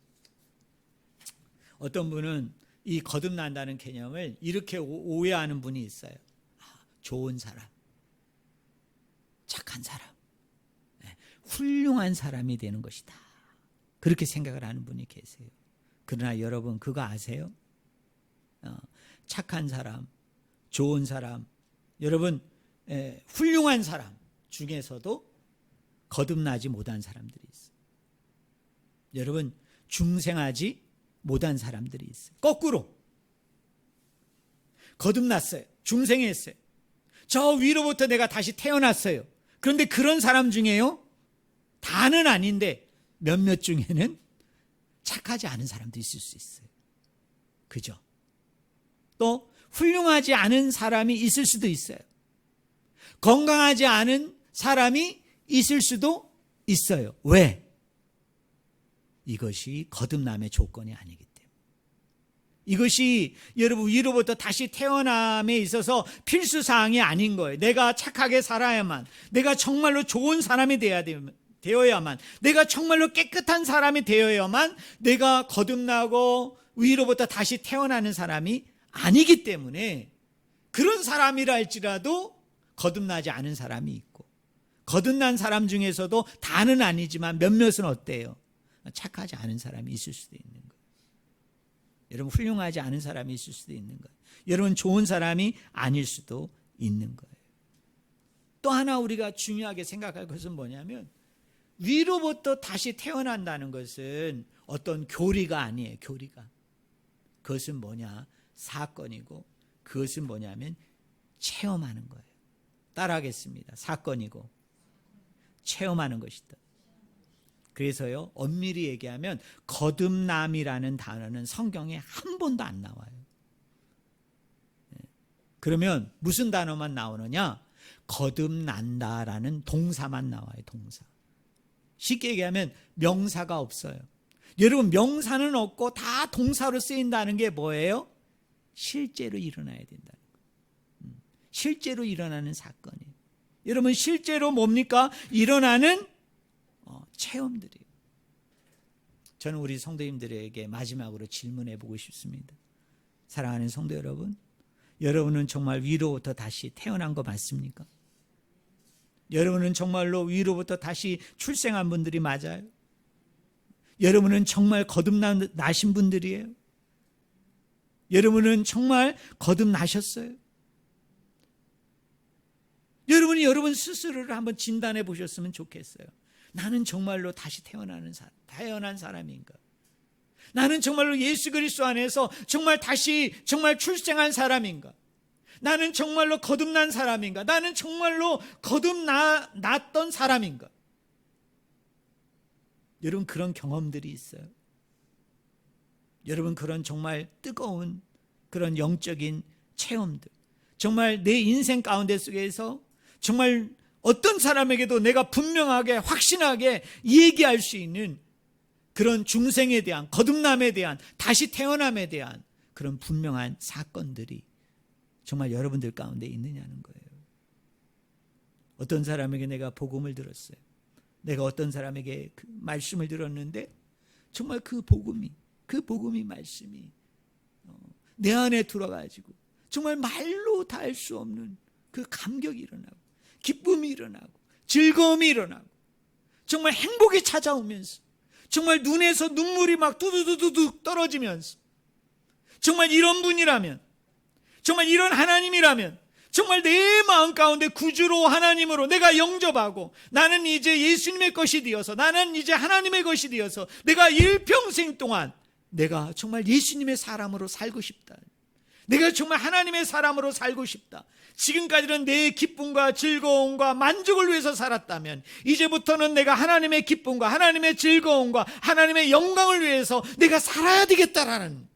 어떤 분은 이 거듭난다는 개념을 이렇게 오해하는 분이 있어요. 좋은 사람, 착한 사람, 훌륭한 사람이 되는 것이다. 그렇게 생각을 하는 분이 계세요. 그러나 여러분, 그거 아세요? 착한 사람, 좋은 사람, 여러분, 훌륭한 사람 중에서도 거듭나지 못한 사람들이 있어요. 여러분, 중생하지 못한 사람들이 있어요. 거꾸로 거듭났어요. 중생했어요. 저 위로부터 내가 다시 태어났어요. 그런데 그런 사람 중에요, 다는 아닌데 몇몇 중에는 착하지 않은 사람도 있을 수 있어요. 그죠? 또 훌륭하지 않은 사람이 있을 수도 있어요. 건강하지 않은 사람이 있을 수도 있어요. 왜? 이것이 거듭남의 조건이 아니기 때문에. 이것이 여러분 위로부터 다시 태어남에 있어서 필수사항이 아닌 거예요. 내가 착하게 살아야만, 내가 정말로 좋은 사람이 되어야만, 내가 정말로 깨끗한 사람이 되어야만 내가 거듭나고 위로부터 다시 태어나는 사람이 아니기 때문에, 그런 사람이라 할지라도 거듭나지 않은 사람이 있고, 거듭난 사람 중에서도 다는 아니지만 몇몇은 어때요? 착하지 않은 사람이 있을 수도 있는 거예요. 여러분, 훌륭하지 않은 사람이 있을 수도 있는 거예요. 여러분, 좋은 사람이 아닐 수도 있는 거예요. 또 하나 우리가 중요하게 생각할 것은 뭐냐면, 위로부터 다시 태어난다는 것은 어떤 교리가 아니에요. 교리가. 그것은 뭐냐? 사건이고, 그것은 뭐냐면 체험하는 거예요. 따라하겠습니다. 사건이고 체험하는 것이다. 그래서요, 엄밀히 얘기하면 거듭남이라는 단어는 성경에 한 번도 안 나와요. 그러면 무슨 단어만 나오느냐? 거듭난다라는 동사만 나와요. 동사. 쉽게 얘기하면 명사가 없어요. 여러분, 명사는 없고 다 동사로 쓰인다는 게 뭐예요? 실제로 일어나야 된다는 거예요. 실제로 일어나는 사건이에요. 여러분, 실제로 뭡니까? 일어나는 체험들이에요. 저는 우리 성도님들에게 마지막으로 질문해 보고 싶습니다. 사랑하는 성도 여러분, 여러분은 정말 위로부터 다시 태어난 거 맞습니까? 여러분은 정말로 위로부터 다시 출생한 분들이 맞아요? 여러분은 정말 거듭나신 분들이에요? 여러분은 정말 거듭나셨어요? 여러분이 여러분 스스로를 한번 진단해 보셨으면 좋겠어요. 나는 정말로 다시 태어난 사람인가? 나는 정말로 예수 그리스도 안에서 정말 다시 정말 출생한 사람인가? 나는 정말로 거듭난 사람인가? 나는 정말로 거듭났던 사람인가? 여러분, 그런 경험들이 있어요. 여러분, 그런 정말 뜨거운 그런 영적인 체험들, 정말 내 인생 가운데 속에서 정말 어떤 사람에게도 내가 분명하게 확신하게 얘기할 수 있는 그런 중생에 대한, 거듭남에 대한, 다시 태어남에 대한 그런 분명한 사건들이 정말 여러분들 가운데 있느냐는 거예요. 어떤 사람에게 내가 복음을 들었어요. 내가 어떤 사람에게 그 말씀을 들었는데 정말 그 복음이 말씀이 내 안에 들어가지고 정말 말로 다 할 수 없는 그 감격이 일어나고 기쁨이 일어나고 즐거움이 일어나고 정말 행복이 찾아오면서 정말 눈에서 눈물이 막 두두두둑 떨어지면서 정말 이런 분이라면, 정말 이런 하나님이라면 정말 내 마음 가운데 구주로 하나님으로 내가 영접하고 나는 이제 예수님의 것이 되어서, 나는 이제 하나님의 것이 되어서 내가 일평생 동안 내가 정말 예수님의 사람으로 살고 싶다. 내가 정말 하나님의 사람으로 살고 싶다. 지금까지는 내 기쁨과 즐거움과 만족을 위해서 살았다면 이제부터는 내가 하나님의 기쁨과 하나님의 즐거움과 하나님의 영광을 위해서 내가 살아야 되겠다라는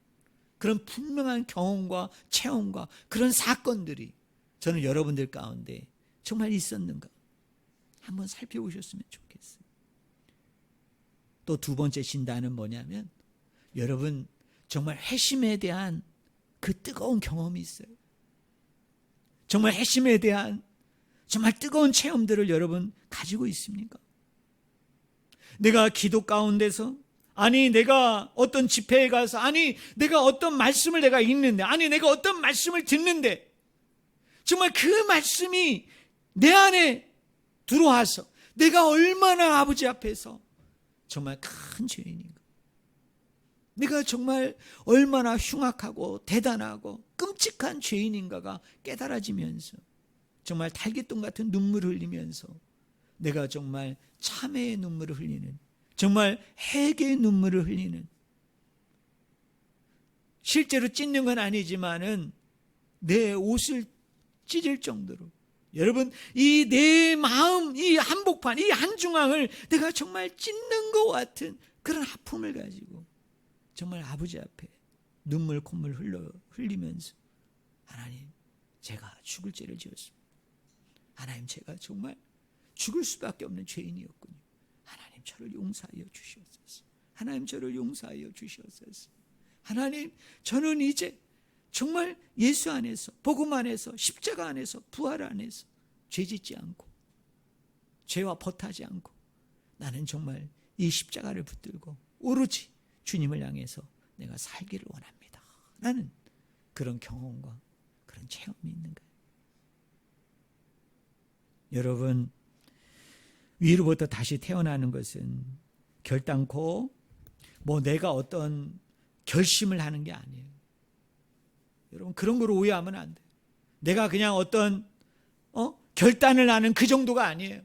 그런 분명한 경험과 체험과 그런 사건들이 저는 여러분들 가운데 정말 있었는가 한번 살펴보셨으면 좋겠어요. 또 두 번째 진단은 뭐냐면, 여러분 정말 회심에 대한 그 뜨거운 경험이 있어요. 정말 회심에 대한 정말 뜨거운 체험들을 여러분 가지고 있습니까? 내가 기도 가운데서, 아니 내가 어떤 집회에 가서, 아니 내가 어떤 말씀을 내가 읽는데, 아니 내가 어떤 말씀을 듣는데 정말 그 말씀이 내 안에 들어와서 내가 얼마나 아버지 앞에서 정말 큰 죄인인가, 내가 정말 얼마나 흉악하고 대단하고 끔찍한 죄인인가가 깨달아지면서 정말 달걀똥 같은 눈물을 흘리면서 내가 정말 참회의 눈물을 흘리는, 정말 회개의 눈물을 흘리는, 실제로 찢는 건 아니지만은 내 옷을 찢을 정도로, 여러분 이 내 마음, 이 한복판, 이 한중앙을 내가 정말 찢는 것 같은 그런 아픔을 가지고 정말 아버지 앞에 눈물 콧물 흘리면서, 하나님 제가 죽을 죄를 지었습니다. 하나님 제가 정말 죽을 수밖에 없는 죄인이었군요. 하나님 저를 용서하여 주시옵소서. 하나님 저를 용서하여 주시옵소서. 하나님 저는 이제 정말 예수 안에서, 복음 안에서, 십자가 안에서, 부활 안에서 죄짓지 않고 죄와 벗하지 않고 나는 정말 이 십자가를 붙들고 오로지 주님을 향해서 내가 살기를 원합니다 라는 그런 경험과 그런 체험이 있는 거예요. 여러분 위로부터 다시 태어나는 것은 결단코 뭐 내가 어떤 결심을 하는 게 아니에요. 여러분 그런 거로 오해하면 안 돼요. 내가 그냥 어떤 결단을 하는 그 정도가 아니에요.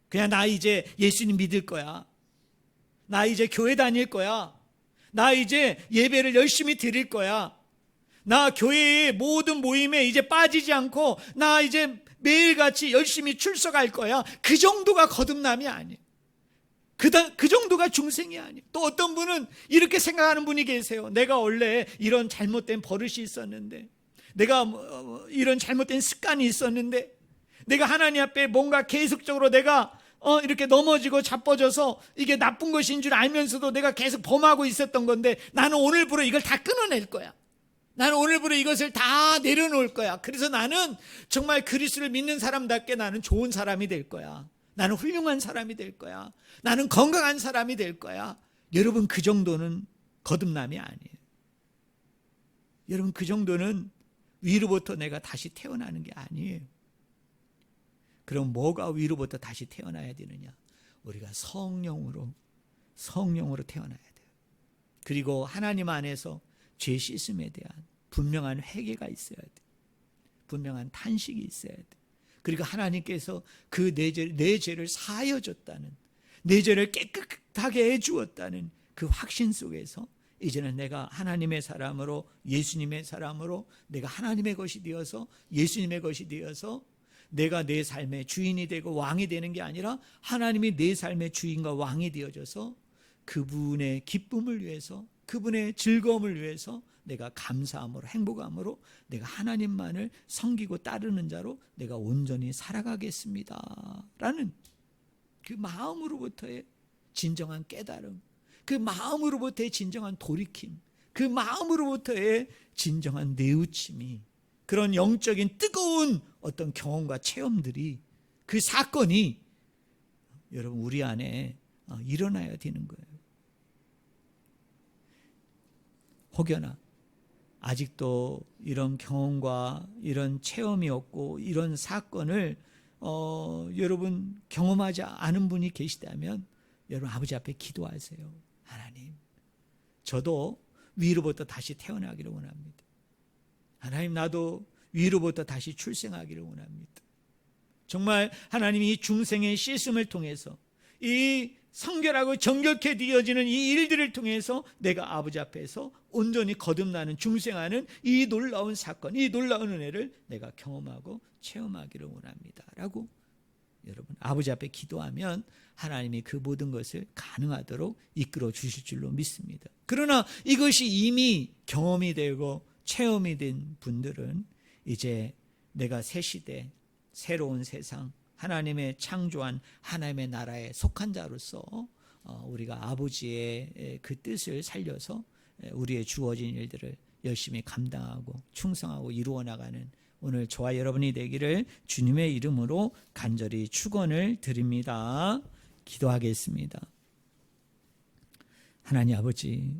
그냥 나 이제 예수님 믿을 거야, 나 이제 교회 다닐 거야, 나 이제 예배를 열심히 드릴 거야, 나 교회의 모든 모임에 이제 빠지지 않고 나 이제 매일같이 열심히 출석할 거야, 그 정도가 거듭남이 아니에요. 그 정도가 중생이 아니에요. 또 어떤 분은 이렇게 생각하는 분이 계세요. 내가 원래 이런 잘못된 버릇이 있었는데, 내가 이런 잘못된 습관이 있었는데, 내가 하나님 앞에 뭔가 계속적으로 내가 이렇게 넘어지고 자빠져서 이게 나쁜 것인 줄 알면서도 내가 계속 범하고 있었던 건데, 나는 오늘부로 이걸 다 끊어낼 거야. 나는 오늘부로 이것을 다 내려놓을 거야. 그래서 나는 정말 그리스도를 믿는 사람답게 나는 좋은 사람이 될 거야. 나는 훌륭한 사람이 될 거야. 나는 건강한 사람이 될 거야. 여러분 그 정도는 거듭남이 아니에요. 여러분 그 정도는 위로부터 내가 다시 태어나는 게 아니에요. 그럼 뭐가 위로부터 다시 태어나야 되느냐? 우리가 성령으로 태어나야 돼요. 그리고 하나님 안에서 죄 씻음에 대한 분명한 회개가 있어야 돼. 분명한 탄식이 있어야 돼. 그리고 하나님께서 그 내 죄를 사하여 줬다는, 내 죄를 깨끗하게 해주었다는 그 확신 속에서 이제는 내가 하나님의 사람으로, 예수님의 사람으로 내가 하나님의 것이 되어서, 예수님의 것이 되어서 내가 내 삶의 주인이 되고 왕이 되는 게 아니라 하나님이 내 삶의 주인과 왕이 되어져서 그분의 기쁨을 위해서, 그분의 즐거움을 위해서 내가 감사함으로, 행복함으로 내가 하나님만을 섬기고 따르는 자로 내가 온전히 살아가겠습니다 라는 그 마음으로부터의 진정한 깨달음, 그 마음으로부터의 진정한 돌이킴, 그 마음으로부터의 진정한 뉘우침이 그런 영적인 뜨거운 어떤 경험과 체험들이, 그 사건이 여러분 우리 안에 일어나야 되는 거예요. 혹여나 아직도 이런 경험과 이런 체험이 없고 이런 사건을 여러분 경험하지 않은 분이 계시다면 여러분 아버지 앞에 기도하세요. 하나님, 저도 위로부터 다시 태어나기를 원합니다. 하나님, 나도 위로부터 다시 출생하기를 원합니다. 정말 하나님이 이 중생의 씻음을 통해서 이 성결하고 정결케 되어지는 이 일들을 통해서 내가 아버지 앞에서 온전히 거듭나는, 중생하는 이 놀라운 사건, 이 놀라운 은혜를 내가 경험하고 체험하기를 원합니다 라고 여러분 아버지 앞에 기도하면 하나님이 그 모든 것을 가능하도록 이끌어 주실 줄로 믿습니다. 그러나 이것이 이미 경험이 되고 체험이 된 분들은 이제 내가 새 시대, 새로운 세상, 하나님의 창조한 하나님의 나라에 속한 자로서 우리가 아버지의 그 뜻을 살려서 우리의 주어진 일들을 열심히 감당하고 충성하고 이루어 나가는 오늘 저와 여러분이 되기를 주님의 이름으로 간절히 축원을 드립니다. 기도하겠습니다. 하나님 아버지,